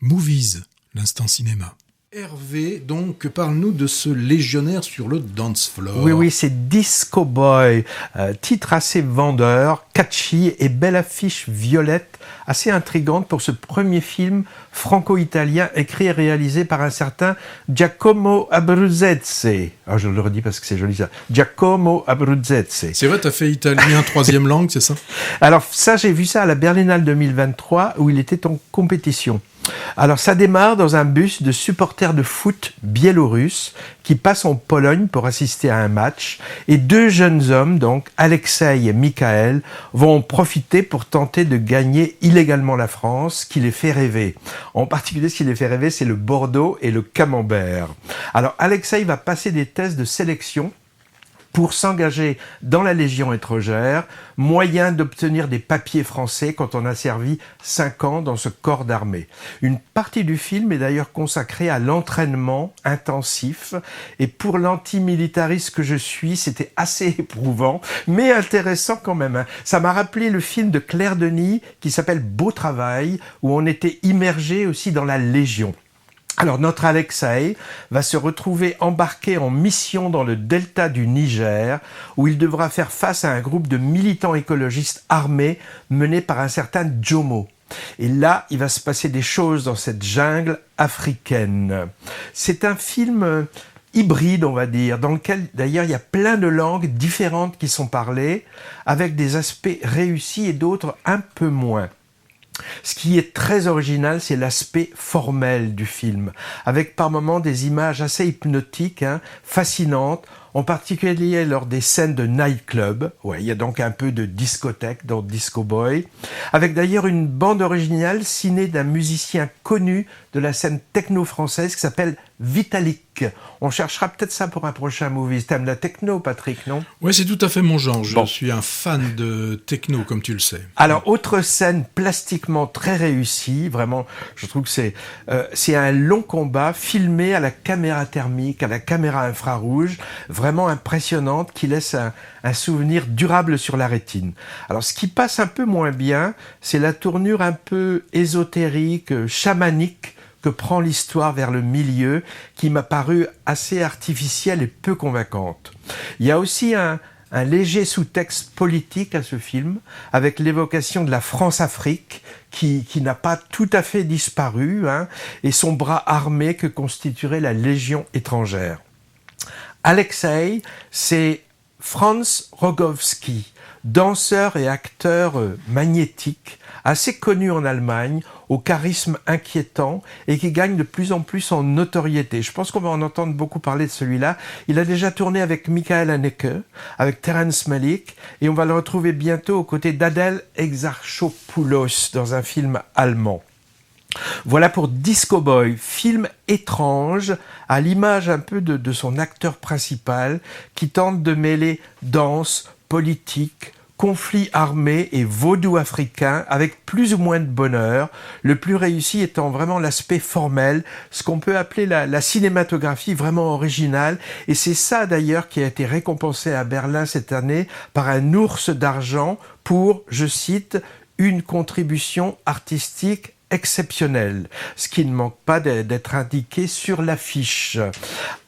Movies, l'instant cinéma. Hervé, donc, parle-nous de ce légionnaire sur le dance floor. Oui, c'est Disco Boy, titre assez vendeur, catchy et belle affiche violette, assez intrigante pour ce premier film franco-italien écrit et réalisé par un certain Giacomo Abruzzese. Ah, je le redis parce que c'est joli ça. Giacomo Abruzzese. C'est vrai, t'as fait italien troisième langue, c'est ça? Alors ça, j'ai vu ça à la Berlinale 2023 où il était en compétition. Alors ça démarre dans un bus de supporters de foot biélorusses qui passent en Pologne pour assister à un match et deux jeunes hommes, donc Alexei et Michael, vont en profiter pour tenter de gagner illégalement la France, qui les fait rêver. En particulier, ce qui les fait rêver, c'est le Bordeaux et le Camembert. Alors Alexei va passer des tests de sélection pour s'engager dans la Légion étrangère, moyen d'obtenir des papiers français quand on a servi 5 ans dans ce corps d'armée. Une partie du film est d'ailleurs consacrée à l'entraînement intensif, et pour l'antimilitariste que je suis, c'était assez éprouvant, mais intéressant quand même. Ça m'a rappelé le film de Claire Denis qui s'appelle Beau Travail, où on était immergé aussi dans la Légion. Alors notre Alexei va se retrouver embarqué en mission dans le delta du Niger, où il devra faire face à un groupe de militants écologistes armés mené par un certain Jomo. Et là, il va se passer des choses dans cette jungle africaine. C'est un film hybride, on va dire, dans lequel d'ailleurs il y a plein de langues différentes qui sont parlées, avec des aspects réussis et d'autres un peu moins. Ce qui est très original, c'est l'aspect formel du film, avec par moments des images assez hypnotiques, fascinantes, en particulier lors des scènes de nightclub. Ouais, il y a donc un peu de discothèque dans Disco Boy, avec d'ailleurs une bande originale signée d'un musicien connu de la scène techno française qui s'appelle Vitalik. On cherchera peut-être ça pour un prochain movie. T'aimes la techno, Patrick, non? Oui, c'est tout à fait mon genre. Je suis un fan de techno, comme tu le sais. Alors, autre scène plastiquement très réussie, vraiment, je trouve que c'est un long combat filmé à la caméra thermique, à la caméra infrarouge, vraiment impressionnante, qui laisse un souvenir durable sur la rétine. Alors, ce qui passe un peu moins bien, c'est la tournure un peu ésotérique, chamanique, que prend l'histoire vers le milieu, qui m'a paru assez artificielle et peu convaincante. Il y a aussi un léger sous-texte politique à ce film, avec l'évocation de la France-Afrique, qui n'a pas tout à fait disparu, et son bras armé que constituerait la Légion étrangère. Alexei, c'est Franz Rogowski, danseur et acteur magnétique, assez connu en Allemagne, au charisme inquiétant et qui gagne de plus en plus en notoriété. Je pense qu'on va en entendre beaucoup parler de celui-là. Il a déjà tourné avec Michael Haneke, avec Terrence Malick, et on va le retrouver bientôt aux côtés d'Adèle Exarchopoulos dans un film allemand. Voilà pour Disco Boy, film étrange, à l'image un peu de son acteur principal, qui tente de mêler danse, politique, conflit armé et vaudou africain avec plus ou moins de bonheur, le plus réussi étant vraiment l'aspect formel, ce qu'on peut appeler la cinématographie vraiment originale, et c'est ça d'ailleurs qui a été récompensé à Berlin cette année par un ours d'argent pour, je cite, une contribution artistique exceptionnelle, ce qui ne manque pas d'être indiqué sur l'affiche.